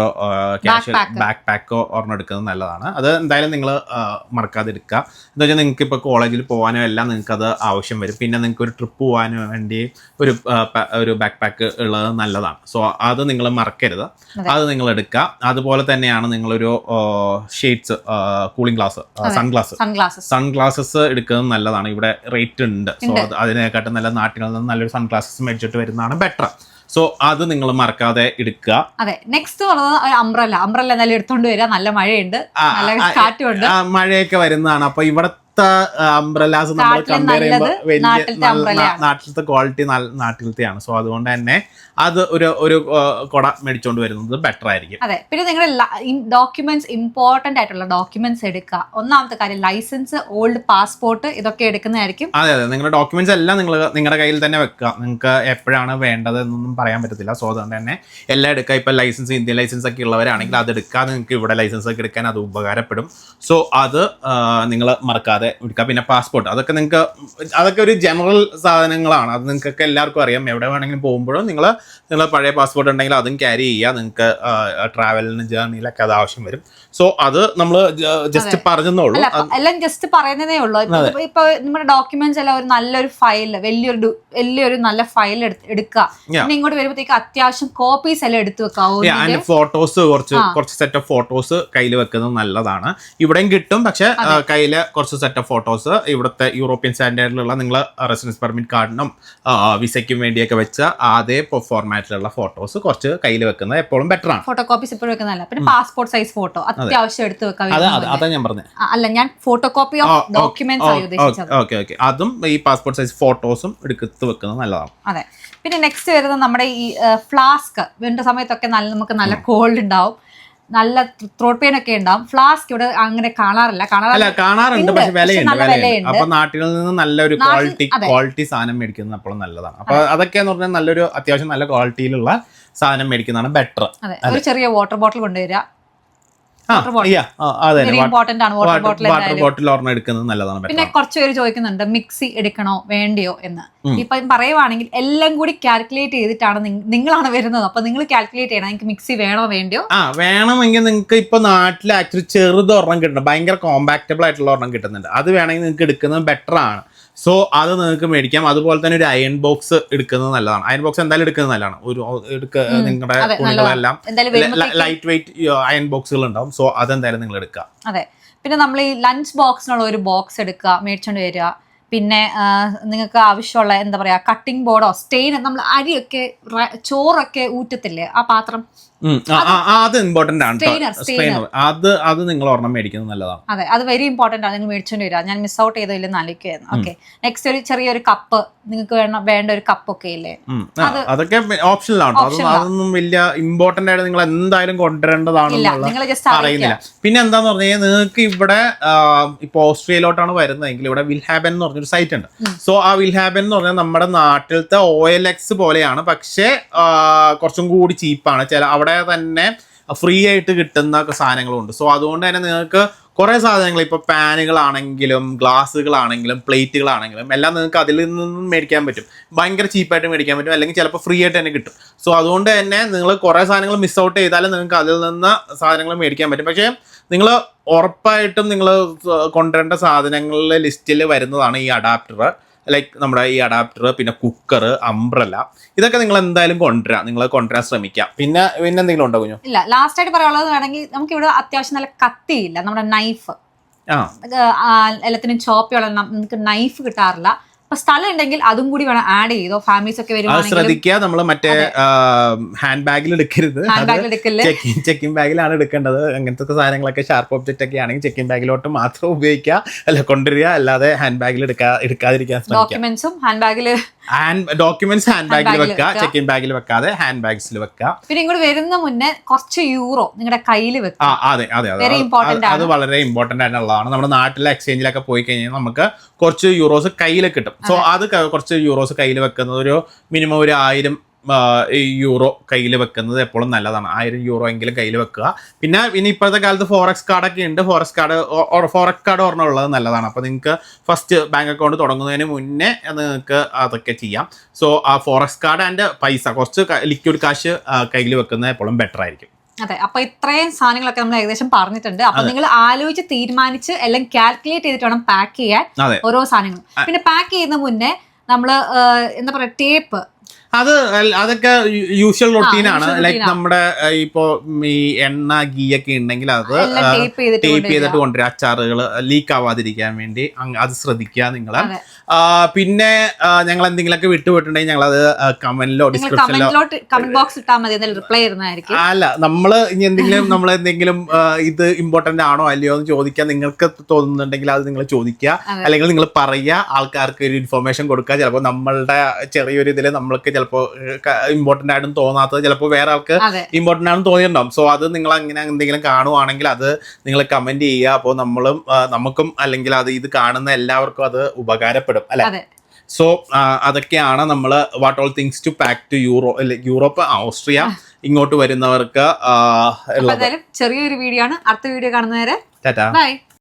ബാക്ക് പാക്കോ ഒരെണ്ണം എടുക്കുന്നത് നല്ലതാണ്. അത് എന്തായാലും നിങ്ങൾ മറക്കാതെ എടുക്കുക. എന്താ വെച്ചാൽ നിങ്ങൾക്ക് ഇപ്പോൾ കോളേജിൽ പോകാനോ എല്ലാം നിങ്ങൾക്ക് അത് ആവശ്യം വരും. പിന്നെ നിങ്ങൾക്ക് ഒരു ട്രിപ്പ് പോകാനോ വേണ്ടി ഒരു ബാക്ക് പാക്ക് ഉള്ളത് നല്ലതാണ്. സോ അത് നിങ്ങൾ മറക്കരുത്, അത് നിങ്ങൾ എടുക്കുക. അതുപോലെ തന്നെയാണ് നിങ്ങളൊരു ഷെയ്ഡ്സ്, കൂളിംഗ് ഗ്ലാസ്, സൺഗ്ലാസസ് എടുക്കുന്നത് നല്ലതാണ്. ഇവിടെ റേറ്റ് ഉണ്ട്. സോ അതിനെക്കാട്ടും നല്ല നാട്ടിൽ നിന്ന് നല്ലൊരു സൺഗ്ലാസസ് മേടിച്ചിട്ട് വരുന്നതാണ് ബെറ്റർ. സോ അത് നിങ്ങൾ മറക്കാതെ എടുക്കുക. അതെ. നെക്സ്റ്റ് പറഞ്ഞത് അംബ്രല്ല എന്തായാലും എടുത്തോണ്ട് വരിക. നല്ല മഴയുണ്ട്, നല്ല കാറ്റുണ്ട്, മഴയൊക്കെ വരുന്നതാണ്. അപ്പൊ ഇവിടെ നാട്ടിലത്തെ അംബ്രലാസ് നമ്മൾ കമ്പയർ ചെയ്യുമ്പോൾ വലിയ നാട്ടിലത്തെ ക്വാളിറ്റി നാട്ടിലത്തെയാണ്. സോ അതുകൊണ്ട് തന്നെ അത് ഒരു കുട മേടിച്ചോണ്ട് വരുന്നത് ബെറ്റർ ആയിരിക്കും. അതെ. പിന്നെ നിങ്ങളുടെ ഡോക്യുമെന്റ്സ്, ഇമ്പോർട്ടന്റ് ആയിട്ടുള്ള ഡോക്യുമെന്റ്സ് എടുക്കുക. ഒന്നാമത്തെ കാര്യം ലൈസൻസ്, ഓൾഡ് പാസ്പോർട്ട്, ഇതൊക്കെ എടുക്കുന്നതായിരിക്കും. അതെ, നിങ്ങളുടെ ഡോക്യുമെന്റ്സ് എല്ലാം നിങ്ങളുടെ കയ്യിൽ തന്നെ വെക്കുക. നിങ്ങൾക്ക് എപ്പോഴാണ് വേണ്ടത് എന്നൊന്നും പറയാൻ പറ്റത്തില്ല. സോ അതുകൊണ്ട് തന്നെ എല്ലാം എടുക്കുക. ഇപ്പൊ ലൈസൻസ്, ഇന്ത്യൻ ലൈസൻസ് ഒക്കെ ഉള്ളവരാണെങ്കിൽ അത് എടുക്കാതെ നിങ്ങൾക്ക് ഇവിടെ ലൈസൻസ് ഒക്കെ എടുക്കാൻ അത് ഉപകാരപ്പെടും. സോ അത് നിങ്ങൾ മറക്കാതെ എടുക്കുക. പിന്നെ പാസ്പോർട്ട്, അതൊക്കെ ഒരു ജനറൽ സാധനങ്ങളാണ്. അത് നിങ്ങൾക്കൊക്കെ എല്ലാവർക്കും അറിയാം. എവിടെ വേണമെങ്കിലും പോകുമ്പോഴും നിങ്ങൾ പഴയ പാസ്പോർട്ട് ഉണ്ടെങ്കിൽ അതും ക്യാരി ചെയ്യുക. നിങ്ങൾക്ക് ട്രാവലിന് ജേർണിയിലൊക്കെ അത് ആവശ്യം വരും. സോ അത് നമ്മൾ ജസ്റ്റ് പറഞ്ഞതേ ഉള്ളൂ. എല്ലാം ജസ്റ്റ് പറയുന്നതേ ഉള്ളൂ. ഇപ്പൊ നമ്മുടെ ഡോക്യുമെന്റ്സ് എല്ലാം ഒരു നല്ലൊരു ഫയൽ, വലിയൊരു നല്ല ഫയൽ എടുക്കുക. പിന്നെ ഇങ്ങോട്ട് വരുമ്പോഴത്തേക്ക് അത്യാവശ്യം കോപ്പീസ് എല്ലാം എടുത്തു വെക്കാം. ഫോട്ടോസ് കുറച്ച് സെറ്റ് ഓഫ് ഫോട്ടോസ് കയ്യിൽ വെക്കുന്നത് നല്ലതാണ്. ഇവിടെയും കിട്ടും, പക്ഷെ കയ്യില് കുറച്ച് സെറ്റ് ഓഫ് ഫോട്ടോസ് ഇവിടുത്തെ യൂറോപ്യൻ സ്റ്റാൻഡേർഡിലുള്ള നിങ്ങൾ റെസിഡൻസ് പെർമിറ്റ് കാർഡിനും വിസയ്ക്കും വേണ്ടിയൊക്കെ വെച്ച അതേ ഫോർമാറ്റിലുള്ള ഫോട്ടോസ് കുറച്ച് കയ്യിൽ വെക്കുന്നത് എപ്പോഴും ബെറ്റർ ആണ്. ഫോട്ടോ കോപ്പീസ് എപ്പോഴും വെക്കുന്നതല്ല. പിന്നെ പാസ്പോർട്ട് സൈസ് ഫോട്ടോ അത്യാവശ്യം എടുത്ത് വെക്കാം. അതാ ഞാൻ പറഞ്ഞത്. അല്ല, ഞാൻ ഫോട്ടോ കോപ്പി ഓഫ് ഡോക്യുമെന്റ്സ് ആയി ഉദ്ദേശിച്ചത്. ഓക്കെ. അതും ഈ പാസ്പോർട്ട് സൈസ് ഫോട്ടോസും എടുത്ത് വെക്കുന്നത് നല്ലതാണ്. അതെ. പിന്നെ നെക്സ്റ്റ് വരുന്നത് നമ്മുടെ ഈ ഫ്ലാസ്ക്. വിന്റർ സമയത്തൊക്കെ നമുക്ക് നല്ല കോൾഡ് ഉണ്ടാവും, നല്ല ത്രോട്ട് പെയിൻ ഒക്കെ ഉണ്ടാവും. ഫ്ലാസ്ക് ഇവിടെ അങ്ങനെ കാണാറുണ്ട്, പക്ഷെ വിലയുണ്ട്. അപ്പൊ നാട്ടിൽ നിന്ന് നല്ലൊരു ക്വാളിറ്റി സാധനം മേടിക്കുന്നത് അപ്പോഴും നല്ലതാണ്. അപ്പൊ അതൊക്കെയെന്ന് പറഞ്ഞാൽ നല്ലൊരു അത്യാവശ്യം നല്ല ക്വാളിറ്റിയിലുള്ള സാധനം മേടിക്കുന്നതാണ് ബെറ്റർ. ഒരു ചെറിയ വാട്ടർ ബോട്ടിൽ കൊണ്ടുവരിക. വാട്ടർ ബോട്ടിൽ ഒരെണ്ണം എടുക്കുന്നത് നല്ലതാണ്. പിന്നെ കുറച്ച് പേര് ചോദിക്കുന്നുണ്ട് മിക്സി എടുക്കണോ വേണ്ടയോ എന്ന്. ഇപ്പൊ പറയുവാണെങ്കിൽ എല്ലാം കൂടി കാൽക്കുലേറ്റ് ചെയ്തിട്ടാണ് നിങ്ങളാണ് വരുന്നത്. അപ്പൊ നിങ്ങൾ കാൽക്കുലേറ്റ് ചെയ്യണം, നിങ്ങൾക്ക് മിക്സി വേണോ വേണ്ടയോ. വേണമെങ്കിൽ നിങ്ങൾക്ക് ഇപ്പൊ നാട്ടിൽ ആക്ച്വലി ചെറുത് ഒരെണ്ണം കിട്ടുന്നുണ്ട്, ഭയങ്കര കോമ്പാക്റ്റബിൾ ആയിട്ടുള്ള ഒരെണ്ണം കിട്ടുന്നുണ്ട്. അത് വേണമെങ്കിൽ നിങ്ങൾക്ക് എടുക്കുന്നത് ബെറ്റർ ആണ്. സോ അത് നിങ്ങൾക്ക് മേടിക്കാം. അതുപോലെ തന്നെ ഒരു അയൺ ബോക്സ് എടുക്കുന്നത് നല്ലതാണ്. അയൺ ബോക്സ് എന്തായാലും എടുക്കുന്നത് നല്ലതാണ്. നിങ്ങളുടെ തുണികളെല്ലാം ലൈറ്റ് വെയിറ്റ് അയൺ ബോക്സുകൾ ഉണ്ടാവും. സോ അതെന്തായാലും നിങ്ങൾ എടുക്കുക. അതെ. പിന്നെ നമ്മൾ ഈ ലഞ്ച് ബോക്സിനുള്ള ഒരു ബോക്സ് എടുക്കുക, മേടിച്ചോണ്ട് വരിക. പിന്നെ നിങ്ങൾക്ക് ആവശ്യമുള്ള എന്താ പറയാ കട്ടിംഗ് ബോർഡോ സ്റ്റെയിൻ, നമ്മൾ അരിയൊക്കെ ചോറൊക്കെ ഊറ്റത്തില്ലേ ആ പാത്രം, അത് ഇമ്പോർട്ടന്റ് ആണ്. അത് നിങ്ങൾ ഒരെണ്ണം മേടിക്കുന്നത് നല്ലതാണ്. അതെ, അത് വെരി ഇമ്പോർട്ടന്റ് ആണ്. നിങ്ങൾ മേടിച്ചോണ്ട് വരിക. ഞാൻ മിസ് ഔട്ട് ചെയ്തില്ലെന്ന് ആലോചിക്കുകയായിരുന്നു. ഓക്കെ. നെക്സ്റ്റ് ഒരു ചെറിയൊരു കപ്പ്, നിങ്ങൾക്ക് വേണ്ട ഒരു കപ്പൊക്കെ ഇല്ലേ, അതൊക്കെ ഓപ്ഷണൽ ആണ്. അതൊന്നും വലിയ ഇമ്പോർട്ടന്റ് ആയിട്ട് നിങ്ങൾ എന്തായാലും കൊണ്ടുവരേണ്ടതാണെന്ന് പറയുന്നില്ല. പിന്നെ എന്താന്ന് പറഞ്ഞു കഴിഞ്ഞാൽ നിങ്ങൾക്ക് ഇവിടെ ഇപ്പൊ ഓസ്ട്രേലിയയിലോട്ടാണ് വരുന്നതെങ്കിൽ ഇവിടെ വിൽഹാബൻ എന്ന് പറഞ്ഞൊരു സൈറ്റ് ഉണ്ട്. സോ ആ വിൽഹാബൻ എന്ന് പറഞ്ഞാൽ നമ്മുടെ നാട്ടിലത്തെ OLX പോലെയാണ്, പക്ഷേ കുറച്ചും കൂടി ചീപ്പാണ്. അവിടെ തന്നെ ഫ്രീ ആയിട്ട് കിട്ടുന്ന സാധനങ്ങളുണ്ട്. സോ അതുകൊണ്ട് തന്നെ നിങ്ങൾക്ക് കുറേ സാധനങ്ങൾ, ഇപ്പോൾ പാനുകളാണെങ്കിലും ഗ്ലാസ്സുകളാണെങ്കിലും പ്ലേറ്റുകളാണെങ്കിലും എല്ലാം നിങ്ങൾക്ക് അതിൽ നിന്നും മേടിക്കാൻ പറ്റും. ഭയങ്കര ചീപ്പായിട്ട് മേടിക്കാൻ പറ്റും, അല്ലെങ്കിൽ ചിലപ്പോൾ ഫ്രീ ആയിട്ട് തന്നെ കിട്ടും. സോ അതുകൊണ്ട് തന്നെ നിങ്ങൾ കുറേ സാധനങ്ങൾ മിസ് ഔട്ട് ചെയ്താലും നിങ്ങൾക്ക് അതിൽ നിന്ന് സാധനങ്ങൾ മേടിക്കാൻ പറ്റും. പക്ഷേ നിങ്ങൾ ഉറപ്പായിട്ടും നിങ്ങൾ കൊണ്ടുവരേണ്ട സാധനങ്ങളുടെ ലിസ്റ്റിൽ വരുന്നതാണ് ഈ അഡാപ്റ്റർ. ലൈക്ക് നമ്മുടെ ഈ അഡാപ്റ്റർ, പിന്നെ കുക്കർ, അംബ്രല, ഇതൊക്കെ നിങ്ങൾ എന്തായാലും കൊണ്ടുവരാൻ ശ്രമിക്കുക. പിന്നെ എന്തെങ്കിലും ഉണ്ടോ കുഞ്ഞു? ഇല്ല, ലാസ്റ്റ് ആയിട്ട് പറയാനുള്ളത് വേണമെങ്കിൽ നമുക്ക് ഇവിടെ അത്യാവശ്യം നല്ല കത്തിയില്ല, നമ്മുടെ നൈഫ്, എല്ലാത്തിനും ചോപ്പിയുള്ള നമുക്ക് നൈഫ് കിട്ടാറില്ല. അപ്പൊ സ്ഥലം ഉണ്ടെങ്കിൽ അതും കൂടി വേണം ആഡ് ചെയ്തോ. ഫാമിലീസ് ഒക്കെ വരുവാണെങ്കിൽ ശ്രദ്ധിക്കുക. നമ്മൾ മറ്റേ ഹാൻഡ് ബാഗിൽ എടുക്കരുത്, ചെക്കിംഗ് ബാഗിലാണ് എടുക്കേണ്ടത്. അങ്ങനത്തെ സാധനങ്ങളൊക്കെ ഷാർപ്പ് ഒബ്ജക്റ്റ് ഒക്കെ ആണെങ്കിൽ ചെക്കിംഗ് ബാഗിലോട്ട് മാത്രം ഉപയോഗിക്കുക, കൊണ്ടുവരിക. അല്ലാതെ ഹാൻഡ് ബാഗിൽ എടുക്കാതിരിക്കാൻ ശ്രമിക്കുക. ഡോക്യുമെന്റ്സും ഹാൻഡ് ബാഗിൽ വെക്കുക, ചെക്കിംഗ് ബാഗിൽ വെക്കാതെ ഹാൻഡ് ബാഗ്സിൽ വെക്കുക. പിന്നെ ഇങ്ങോട്ട് വരുന്ന മുന്നേ കുറച്ച് യൂറോ നിങ്ങളുടെ കയ്യിൽ വെക്കുക. അതെ, അത് വളരെ ഇമ്പോർട്ടന്റ് ആയിട്ടുള്ളതാണ്. നമ്മുടെ നാട്ടിലെ എക്സ്ചേഞ്ചിലൊക്കെ പോയി കഴിഞ്ഞാൽ നമുക്ക് കുറച്ച് യൂറോസ് കയ്യിൽ കിട്ടും. സോ അത് കുറച്ച് യൂറോസ് കയ്യിൽ വെക്കുന്നത് ഒരു മിനിമം ഒരു 1000 യൂറോ കയ്യിൽ വെക്കുന്നത് എപ്പോഴും നല്ലതാണ്. 1000 യൂറോ എങ്കിലും കയ്യിൽ വെക്കുക. പിന്നെ ഇപ്പോഴത്തെ കാലത്ത് ഫോറക്സ് കാർഡൊക്കെ ഉണ്ട്. ഫോറക്സ് കാർഡ് ഒരെണ്ണം ഉള്ളത് നല്ലതാണ്. അപ്പോൾ നിങ്ങൾക്ക് ഫസ്റ്റ് ബാങ്ക് അക്കൗണ്ട് തുടങ്ങുന്നതിന് മുന്നേ നിങ്ങൾക്ക് അതൊക്കെ ചെയ്യാം. സോ ആ ഫോറക്സ് കാർഡ് ആൻഡ് പൈസ, കുറച്ച് ലിക്വിഡ് കാശ് കയ്യിൽ വെക്കുന്നത് എപ്പോഴും ബെറ്റർ ആയിരിക്കും. അതെ. അപ്പൊ ഇത്രയും സാധനങ്ങളൊക്കെ നമ്മൾ ഏകദേശം പറഞ്ഞിട്ടുണ്ട്. അപ്പൊ നിങ്ങൾ ആലോചിച്ച് തീരുമാനിച്ച് എല്ലാം കാൽക്കുലേറ്റ് ചെയ്തിട്ട് വേണം പാക്ക് ചെയ്യാൻ ഓരോ സാധനങ്ങളും. പിന്നെ പാക്ക് ചെയ്യുന്ന മുന്നേ നമ്മള് എന്താ പറയാ ടേപ്പ് അതൊക്കെ യൂഷ്വൽ റൊട്ടീനാണ്. usual ലൈക്ക് routine നമ്മുടെ ഇപ്പോ ഈ എണ്ണ ഗീ ഒക്കെ ഉണ്ടെങ്കിൽ അത് എല്ലാം tape ചെയ്തിട്ട് ടേപ്പ് ചെയ്തിട്ട് കൊണ്ടുവരിക, അച്ചാറുകൾ ലീക്ക് ആവാതിരിക്കാൻ വേണ്ടി അത് ശ്രദ്ധിക്കുക നിങ്ങൾ. പിന്നെ ഞങ്ങൾ എന്തെങ്കിലുമൊക്കെ വിട്ടുപോയിട്ടുണ്ടെങ്കിൽ ഞങ്ങൾ അത് കമന്റിലോ ഡിസ്ക്രിപ്ഷനിലോ കമന്റ് ബോക്സ് ഇട്ടാൽ മതി, റിപ്ലൈ തരുന്നതായിരിക്കും. അല്ല, നമ്മള് ഇനി എന്തെങ്കിലും ഇത് ഇമ്പോർട്ടന്റ് ആണോ അല്ലയോ എന്ന് ചോദിക്കാൻ നിങ്ങൾക്ക് തോന്നുന്നുണ്ടെങ്കിൽ അത് നിങ്ങൾ ചോദിക്കുക, അല്ലെങ്കിൽ നിങ്ങൾ പറയുക, ആൾക്കാർക്ക് ഒരു ഇൻഫർമേഷൻ കൊടുക്കുക. ചിലപ്പോൾ നമ്മളുടെ ചെറിയൊരു ഇതിൽ നമ്മൾക്ക് ചിലപ്പോൾ ഇമ്പോർട്ടന്റ് ആയിട്ടും തോന്നാത്തത് ചിലപ്പോൾ വേറെ ആൾക്ക് ഇമ്പോർട്ടന്റ് ആണെന്ന് തോന്നിയിട്ടുണ്ടാവും. സോ അത് നിങ്ങൾ അങ്ങനെ എന്തെങ്കിലും കാണുവാണെങ്കിൽ അത് നിങ്ങൾ കമന്റ് ചെയ്യുക. അപ്പോൾ നമുക്കും അല്ലെങ്കിൽ ഇത് കാണുന്ന എല്ലാവർക്കും അത് ഉപകാരപ്പെടും അല്ലെ. സോ അതൊക്കെയാണ് നമ്മൾ what all things to pack to Europe, Austria ഇങ്ങോട്ട് വരുന്നവർക്ക് ഉള്ളത്. ചെറിയൊരു വീഡിയോ ആണ്. അടുത്ത വീഡിയോ കാണുന്നവരെ ടാറ്റാ. ബൈ.